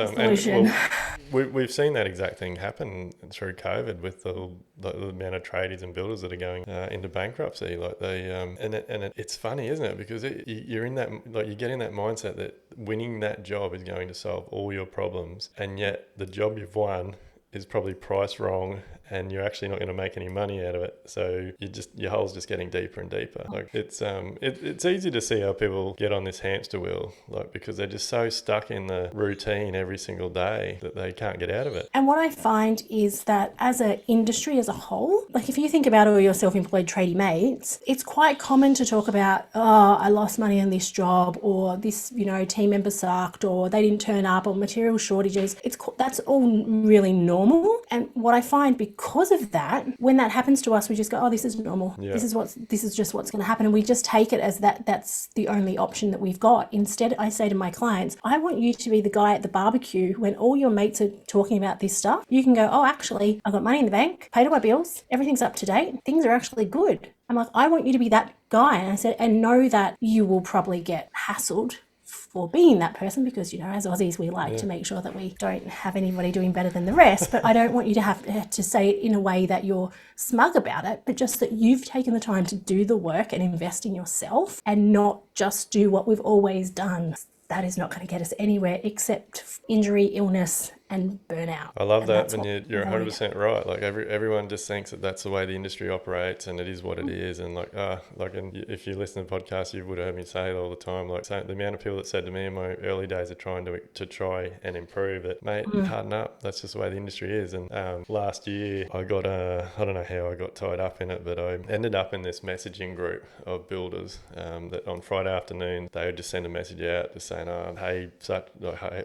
we've seen that exact thing happen through COVID with the amount of tradies and builders that are going into bankruptcy. Like, it's funny, isn't it? Because you're in that, like, you get in that mindset that winning that job is going to solve all your problems, and yet the job you've won is probably priced wrong, and you're actually not going to make any money out of it. So your hole's just getting deeper and deeper. Like it's easy to see how people get on this hamster wheel, like because they're just so stuck in the routine every single day that they can't get out of it. And what I find is that as an industry as a whole, like if you think about all your self-employed tradie mates, it's quite common to talk about, oh, I lost money in this job, or this, team member sucked, or they didn't turn up, or material shortages. That's all really normal. And what I find because of that, when that happens to us, we just go, oh, this is normal. Yeah. This is just what's going to happen. And we just take it as that's the only option that we've got. Instead, I say to my clients, I want you to be the guy at the barbecue when all your mates are talking about this stuff. You can go, oh, actually, I've got money in the bank, paid all my bills, everything's up to date, things are actually good. I'm like, I want you to be that guy. And I said, and know that you will probably get hassled for being that person, because as Aussies we like to make sure that we don't have anybody doing better than the rest, but I don't want you to have to say it in a way that you're smug about it, but just that you've taken the time to do the work and invest in yourself and not just do what we've always done. That is not going to get us anywhere except injury, illness, and burnout. I love that, and you're 100% right. Like everyone just thinks that that's the way the industry operates, and it is what it is. And and if you listen to podcasts, you would have heard me say it all the time. Like the amount of people that said to me in my early days of trying to try and improve it, mate, harden up. That's just the way the industry is. And last year, I got I don't know how I got tied up in it, but I ended up in this messaging group of builders that on Friday afternoon they would just send a message out just saying, hey,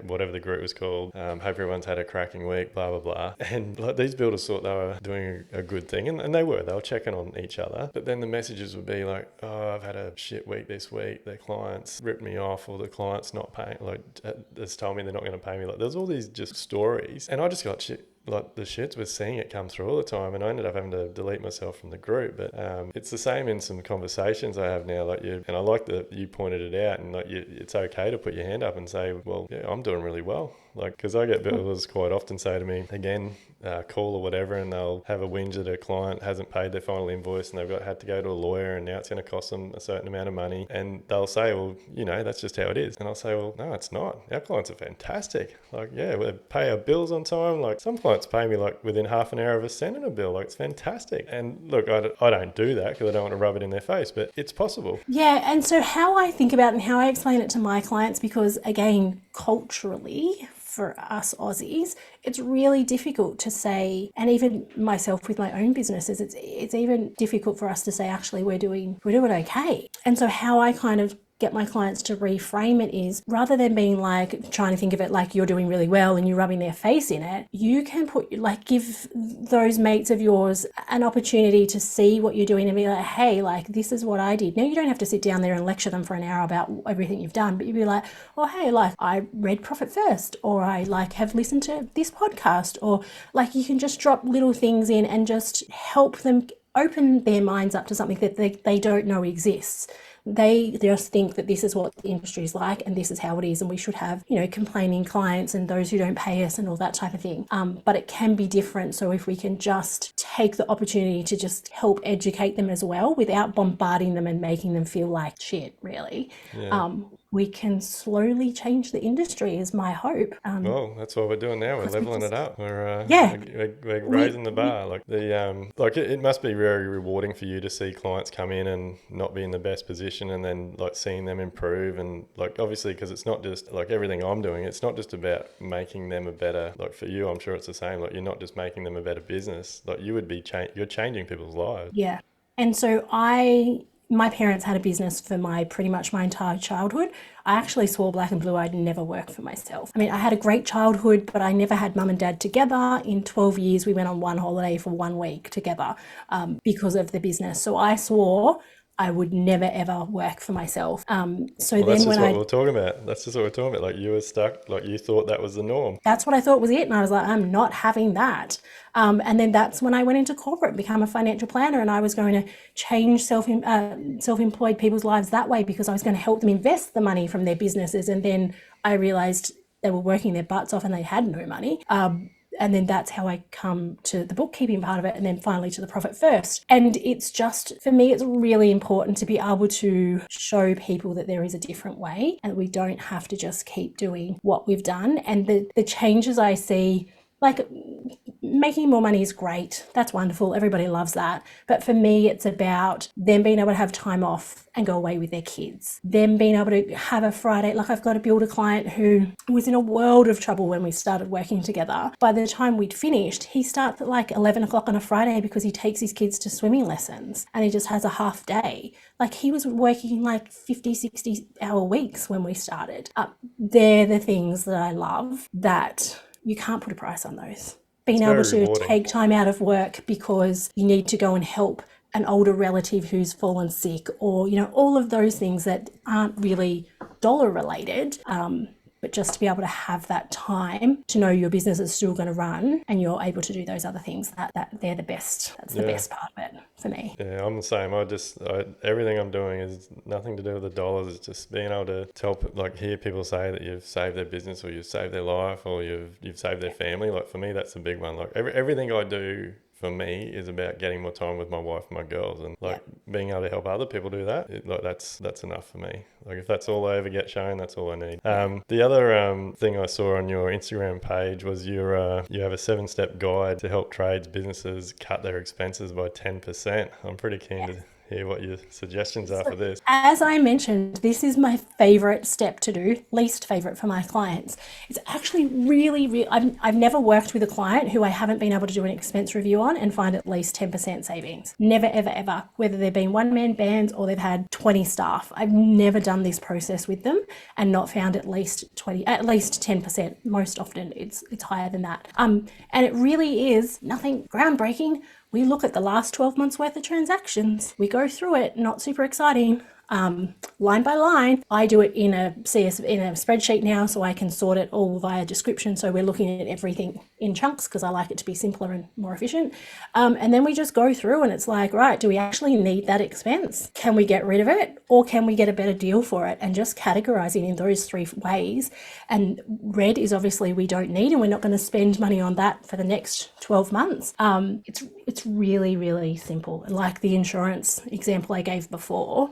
whatever the group was called, hope everyone's had a cracking week, blah blah blah. And these builders thought they were doing a good thing, and they were checking on each other. But then the messages would be like, oh, I've had a shit week this week, their clients ripped me off, or the client's not paying, has told me they're not going to pay me. There's all these just stories, and I just got shit. The shits was seeing it come through all the time, and I ended up having to delete myself from the group. But it's the same in some conversations I have now. And I like that you pointed it out, and it's okay to put your hand up and say, well, yeah, I'm doing really well. Because I get builders quite often say to me, again, call or whatever, and they'll have a whinge that a client hasn't paid their final invoice, and they've had to go to a lawyer, and now it's going to cost them a certain amount of money. And they'll say, well, that's just how it is. And I'll say, well, no, it's not. Our clients are fantastic. We pay our bills on time. Some clients pay me within half an hour of us sending a bill. It's fantastic. And look, I don't do that because I don't want to rub it in their face, but it's possible. Yeah, and so how I think about it and how I explain it to my clients, because again, culturally, for us Aussies, it's really difficult to say, and even myself with my own businesses, it's even difficult for us to say, actually, we're doing okay. And so how I kind of get my clients to reframe it is, rather than being trying to think of it like you're doing really well and you're rubbing their face in it, you can give those mates of yours an opportunity to see what you're doing and be like, hey, this is what I did. Now, you don't have to sit down there and lecture them for an hour about everything you've done, but you'd be like, oh, hey, I read Profit First, or I have listened to this podcast, or you can just drop little things in and just help them open their minds up to something that they don't know exists. They just think that this is what the industry is like and this is how it is, and we should have, complaining clients and those who don't pay us and all that type of thing. But it can be different. So if we can just take the opportunity to just help educate them as well without bombarding them and making them feel like shit, really, we can slowly change the industry, is my hope. Well, that's what we're doing now. We're leveling it up. We're raising the bar. It must be very rewarding for you to see clients come in and not be in the best position, and then seeing them improve. And obviously, because it's not just everything I'm doing, it's not just about making them a better, for you, I'm sure it's the same. You're not just making them a better business. You would be you're changing people's lives. Yeah. And so my parents had a business for pretty much my entire childhood. I actually swore black and blue I'd never work for myself. I mean, I had a great childhood, but I never had mum and dad together. In 12 years, we went on one holiday for 1 week together because of the business. So I swore I would never ever work for myself. That's just what we're talking about. That's just what we're talking about. You were stuck, you thought that was the norm. That's what I thought was it. And I was like, I'm not having that. And then that's when I went into corporate, became a financial planner, and I was going to change self-employed people's lives that way, because I was going to help them invest the money from their businesses. And then I realized they were working their butts off and they had no money. And then that's how I come to the bookkeeping part of it, and then finally to the Profit First. And it's just, for me, it's really important to be able to show people that there is a different way, and we don't have to just keep doing what we've done. And the changes I see like, making more money is great. That's wonderful. Everybody loves that. But for me, it's about them being able to have time off and go away with their kids. Them being able to have a Friday. Like, I've got a builder client who was in a world of trouble when we started working together. By the time we'd finished, he starts at like 11 o'clock on a Friday because he takes his kids to swimming lessons and he just has a half day. Like, he was working like 50, 60-hour weeks when we started. They're the things that I love, that you can't put a price on those. Being able to rewarding. take time out of work because you need to go and help an older relative who's fallen sick, or, you know, all of those things that aren't really dollar related, but just to be able to have that time to know your business is still going to run and you're able to do those other things, that they're the best. That's the best part of it for me. Yeah, I'm the same. Everything I'm doing is nothing to do with the dollars. It's just being able to help, like, hear people say that you've saved their business or you've saved their life or you've saved their family. Like, for me, that's a big one. Like, everything I do for me is about getting more time with my wife and my girls, and like being able to help other people do that. That's enough for me. Like, if that's all I ever get shown, that's all I need. The other thing I saw on your Instagram page was you have a 7-step guide to help trades businesses cut their expenses by 10%. I'm pretty keen to hear what your suggestions are for this. As I mentioned, this is my favorite step to do, least favorite for my clients. It's actually really, I've never worked with a client who I haven't been able to do an expense review on and find at least 10% savings. Never, ever, ever. Whether they've been one-man bands or they've had 20 staff. I've never done this process with them and not found at least 10%. Most often it's higher than that. And it really is nothing groundbreaking. We look at the last 12 months worth of transactions. We go through it, not super exciting, line by line. I do it in a spreadsheet now, so I can sort it all via description. So we're looking at everything in chunks because I like it to be simpler and more efficient. And then we just go through and it's like, right, do we actually need that expense? Can we get rid of it, or can we get a better deal for it? And just categorizing in those 3 ways. And red is obviously we don't need, and we're not going to spend money on that for the next 12 months. It's really, really simple. Like the insurance example I gave before,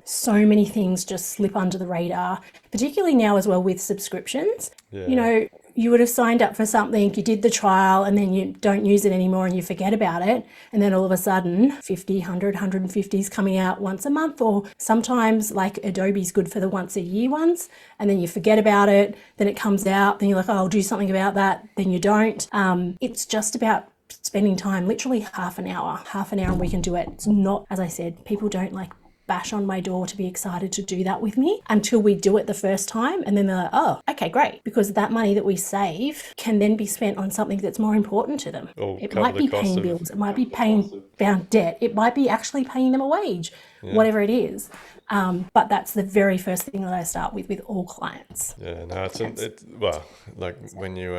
so many things just slip under the radar, particularly now as well with subscriptions. Yeah. You know, you would have signed up for something, you did the trial, and then you don't use it anymore and you forget about it. And then all of a sudden 50, 100, 150 is coming out once a month, or sometimes like Adobe's good for the once a year ones. And then you forget about it. Then it comes out. Then you're like, oh, I'll do something about that. Then you don't. It's just about spending time, literally half an hour and we can do it. It's not, as I said, people don't like bash on my door to be excited to do that with me until we do it the first time, and then they're like, oh, okay, great, because that money that we save can then be spent on something that's more important to them. It might be paying bills, it might be paying down debt, it might be actually paying them a wage, whatever it is. But that's the very first thing that I start with all clients. Yeah, no, it's well, like when you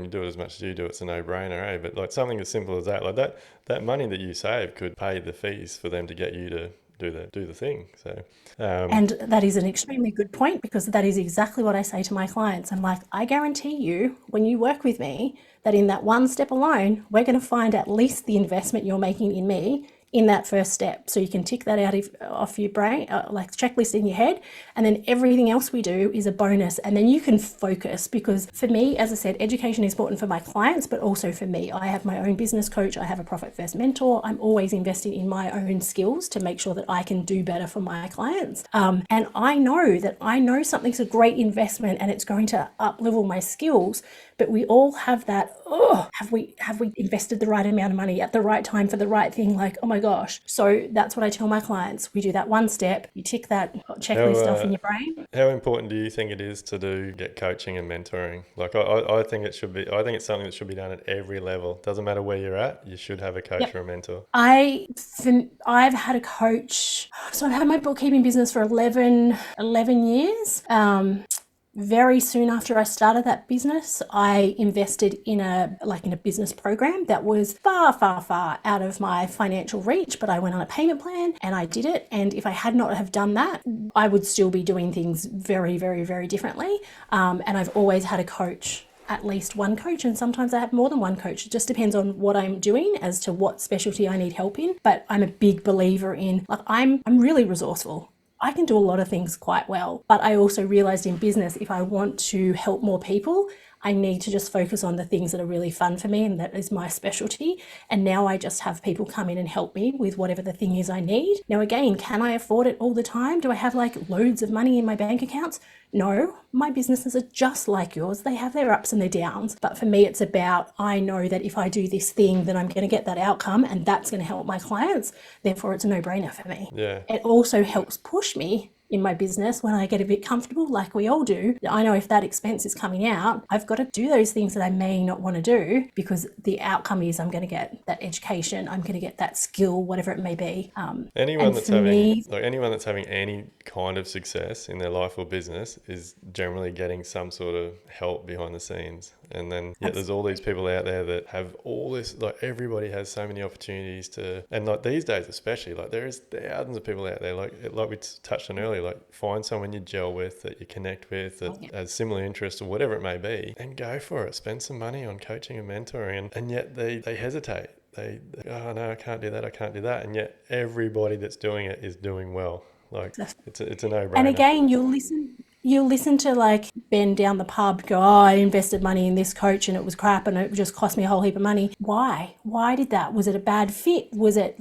do it as much as you do, it's a no-brainer, eh? But like something as simple as that, like that money that you save could pay the fees for them to get you to do the thing. So and that is an extremely good point, because that is exactly what I say to my clients. I'm like, I guarantee you, when you work with me, that in that one step alone, we're going to find at least the investment you're making in me in that first step. So you can tick that out off your brain, like checklist in your head, and then everything else we do is a bonus. And then you can focus, because for me, as I said, education is important for my clients, but also for me. I have my own business coach. I have a Profit First mentor. I'm always investing in my own skills to make sure that I can do better for my clients. And I know something's a great investment and it's going to up-level my skills, but we all have that, have we invested the right amount of money at the right time for the right thing? Like, oh my gosh. So that's what I tell my clients. We do that one step, you tick that checklist off in your brain. How important do you think it is to get coaching and mentoring? Like I think it's something that should be done at every level. Doesn't matter where you're at, you should have a coach or a mentor. I've had a coach. So I've had my bookkeeping business for 11 years. Very soon after I started that business, I invested in a business program that was far, far, far out of my financial reach, but I went on a payment plan and I did it. And if I had not have done that, I would still be doing things very, very, very differently. And I've always had a coach, at least one coach, and sometimes I have more than one coach. It just depends on what I'm doing as to what specialty I need help in. But I'm a big believer in, I'm really resourceful. I can do a lot of things quite well, but I also realized in business, if I want to help more people, I need to just focus on the things that are really fun for me and that is my specialty. And now I just have people come in and help me with whatever the thing is I need. Now, again, can I afford it all the time? Do I have like loads of money in my bank accounts? No, my businesses are just like yours. They have their ups and their downs. But for me, it's about, I know that if I do this thing, then I'm going to get that outcome and that's going to help my clients. Therefore, it's a no-brainer for me. Yeah. It also helps push me in my business when I get a bit comfortable, like we all do. I know if that expense is coming out, I've got to do those things that I may not want to do because the outcome is I'm going to get that education, I'm going to get that skill, whatever it may be. Anyone that's having any kind of success in their life or business is generally getting some sort of help behind the scenes. And then there's all these people out there that have all this, like everybody has so many opportunities to, and like these days especially, like there is thousands of people out there, like we touched on earlier, like find someone you gel with, that you connect with, that has similar interests or whatever it may be, and go for it. Spend some money on coaching and mentoring, and yet they hesitate. They oh no, I can't do that, and yet everybody that's doing it is doing well. Like it's a no-brainer. And again, you'll listen to like Ben down the pub go, oh, I invested money in this coach and it was crap and it just cost me a whole heap of money. Why did that? Was it a bad fit? Was it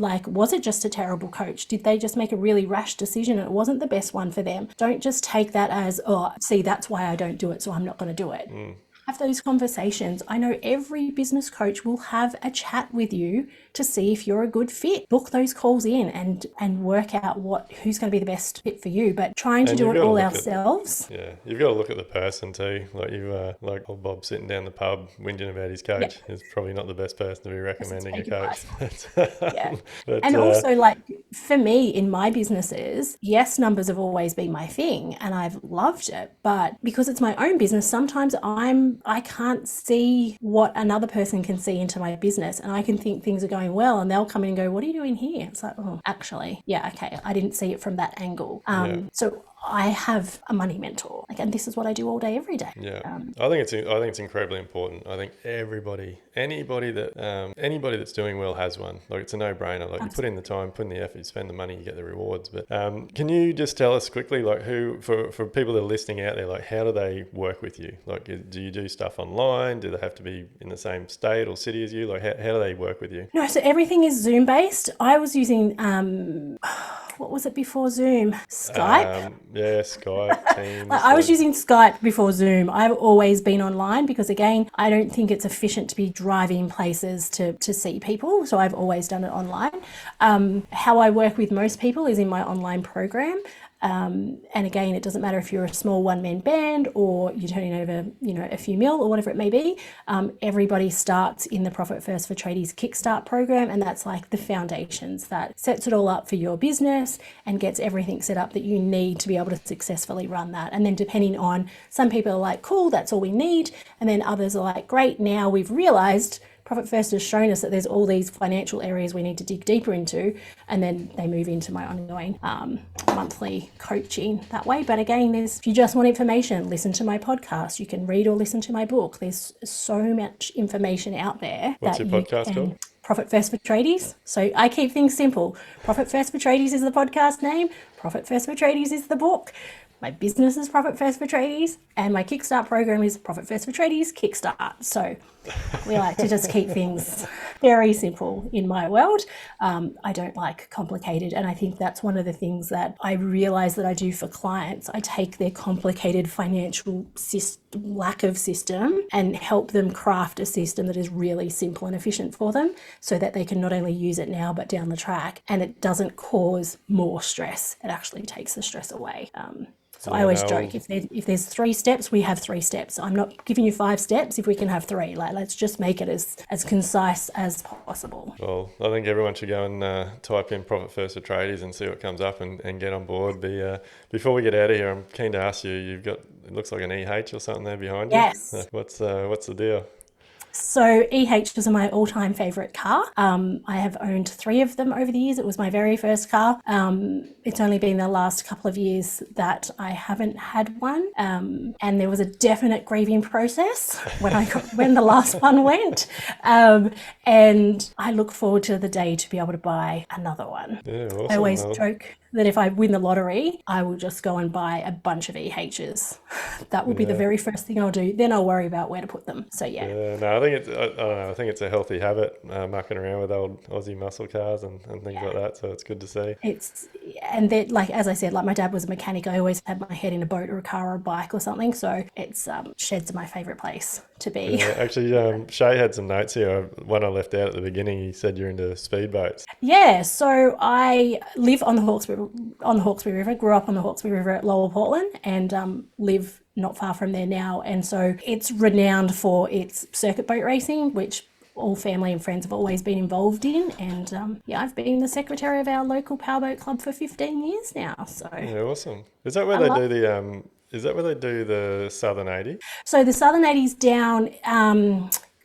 just a terrible coach? Did they just make a really rash decision and it wasn't the best one for them? Don't just take that as, oh, see, that's why I don't do it, so I'm not going to do it. Have those conversations. I know every business coach will have a chat with you to see if you're a good fit. Book those calls in and work out who's going to be the best fit for you. But trying to do it all ourselves. You've got to look at the person too. Like like old Bob sitting down the pub whinging about his coach is probably not the best person to be recommending a coach. And also, like for me in my businesses, yes, numbers have always been my thing and I've loved it. But because it's my own business, sometimes I can't see what another person can see into my business, and I can think things are going well and they'll come in and go, what are you doing here? It's like, oh, actually, okay, I didn't see it from that angle. So I have a money mentor, and this is what I do all day, every day. I think it's incredibly important. I think anybody that's doing well has one. Like it's a no-brainer. Like you put in the time, put in the effort, you spend the money, you get the rewards. But can you just tell us quickly, like who for people that are listening out there, like how do they work with you? Like do you do stuff online? Do they have to be in the same state or city as you? Like how do they work with you? No, so everything is Zoom based. I was using what was it before Zoom? Skype. Skype, Teams. I was using Skype before Zoom. I've always been online because, again, I don't think it's efficient to be driving places to see people. So I've always done it online. How I work with most people is in my online program. And again, it doesn't matter if you're a small one-man band or you're turning over, a few mil or whatever it may be. Everybody starts in the Profit First for Tradies Kickstart program, and that's like the foundations that sets it all up for your business and gets everything set up that you need to be able to successfully run that. And then depending on, some people are like, cool, that's all we need. And then others are like, great, now we've realized Profit First has shown us that there's all these financial areas we need to dig deeper into, and then they move into my ongoing monthly coaching that way. But again, if you just want information, listen to my podcast. You can read or listen to my book. There's so much information out there. What's your podcast called? Profit First for Tradies. So I keep things simple. Profit First for Tradies is the podcast name. Profit First for Tradies is the book. My business is Profit First for Tradies, and my Kickstart program is Profit First for Tradies Kickstart. So we like to just keep things very simple in my world. I don't like complicated, and I think that's one of the things that I realize that I do for clients. I take their complicated financial lack of system and help them craft a system that is really simple and efficient for them, so that they can not only use it now but down the track, and it doesn't cause more stress. It actually takes the stress away. So I always joke, if there's 3 steps, we have 3 steps. I'm not giving you 5 steps if we can have 3. Like, let's just make it as concise as possible. Well, I think everyone should go and type in Profit First for Tradies and see what comes up and get on board. Before we get out of here, I'm keen to ask you, you've got, it looks like an EH or something there behind you. Yes. What's the deal? So EHs are my all-time favourite car. I have owned 3 of them over the years. It was my very first car. It's only been the last couple of years that I haven't had one. And there was a definite grieving process when the last one went. And I look forward to the day to be able to buy another one. Yeah, awesome. I always joke that if I win the lottery, I will just go and buy a bunch of EHs. That will be the very first thing I'll do. Then I'll worry about where to put them. So Yeah, no, I think it's I don't know. I think it's a healthy habit, mucking around with old Aussie muscle cars and things like that. So it's good to see. And that, like, as I said, like my dad was a mechanic. I always had my head in a boat or a car or a bike or something. So it's sheds are my favourite place to be. Yeah, actually, Shay had some notes here. One I left out at the beginning. He said you're into speedboats. Yeah, so I live on the Hawkesbury River. Grew up on the Hawkesbury River at Lower Portland, and live not far from there now. And so it's renowned for its circuit boat racing, which all family and friends have always been involved in. And I've been the secretary of our local powerboat club for 15 years now. So Yeah, awesome. Is that where they do the Is that where they do the Southern 80? So the Southern 80's down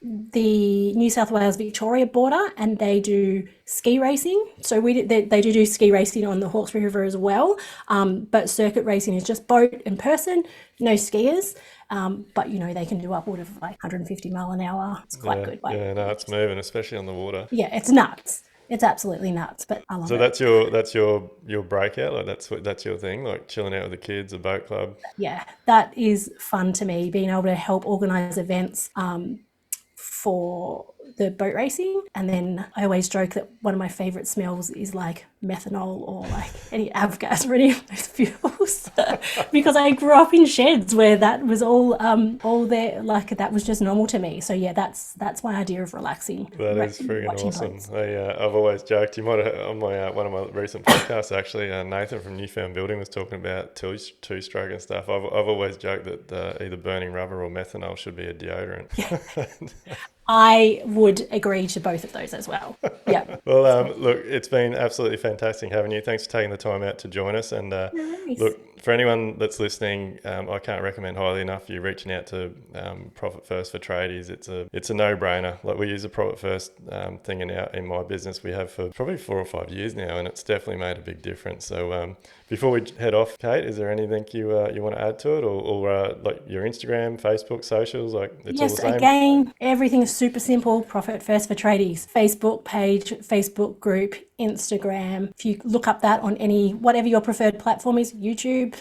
the New South Wales Victoria border, and they do ski racing. So they do ski racing on the Hawkesbury River as well. But circuit racing is just boat and person, no skiers. But they can do upward of like 150 mile an hour. It's quite good. Yeah, no, it's moving, especially on the water. Yeah, it's nuts. It's absolutely nuts, but I love it. So that's your breakout, like that's your thing, like chilling out with the kids, a boat club. Yeah, that is fun to me, being able to help organise events for the boat racing. And then I always joke that one of my favourite smells is like methanol or like any avgas or any of those fuels because I grew up in sheds where that was all there, like that was just normal to me. So yeah, that's my idea of relaxing. That is freaking awesome. I've always joked, you might have on my one of my recent podcasts actually, Nathan from Newfound Building was talking about two-stroke and stuff. I've always joked that either burning rubber or methanol should be a deodorant. Yeah. I would agree to both of those as well. Yeah. Well, look, it's been absolutely fantastic having you. Thanks for taking the time out to join us. And Nice. look, for anyone that's listening, I can't recommend highly enough you reaching out to Profit First for Tradies. It's a no-brainer. Like we use a Profit First thing in my business. We have for probably 4 or 5 years now, and it's definitely made a big difference. So before we head off, Kate, is there anything you want to add to it, or like your Instagram, Facebook, socials? Like it's all the same. Yes, again, everything is super simple. Profit First for Tradies. Facebook page, Facebook group, Instagram. If you look up that on whatever your preferred platform is, YouTube,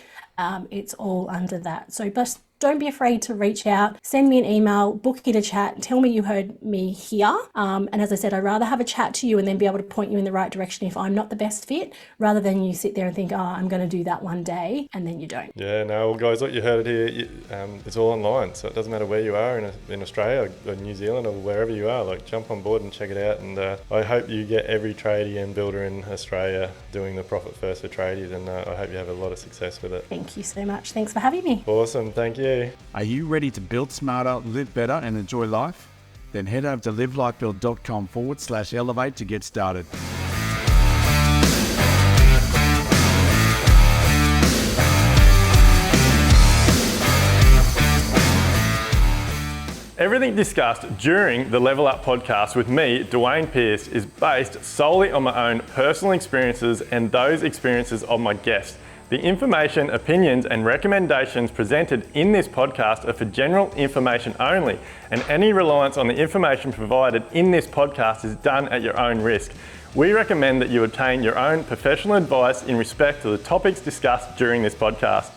it's all under that. So just don't be afraid to reach out, send me an email, book in a chat, tell me you heard me here. And as I said, I'd rather have a chat to you and then be able to point you in the right direction if I'm not the best fit, rather than you sit there and think, I'm going to do that one day, and then you don't. Yeah, no, well, guys, look, you heard it here. It's all online, so it doesn't matter where you are in Australia or New Zealand or wherever you are. Like, jump on board and check it out. And I hope you get every tradie and builder in Australia doing the Profit First for Tradies, and I hope you have a lot of success with it. Thank you so much. Thanks for having me. Awesome, thank you. Are you ready to build smarter, live better, and enjoy life? Then head over to livelifebuild.com/elevate to get started. Everything discussed during the Level Up podcast with me, Dwayne Pearce, is based solely on my own personal experiences and those experiences of my guests. The information, opinions, and recommendations presented in this podcast are for general information only, and any reliance on the information provided in this podcast is done at your own risk. We recommend that you obtain your own professional advice in respect to the topics discussed during this podcast.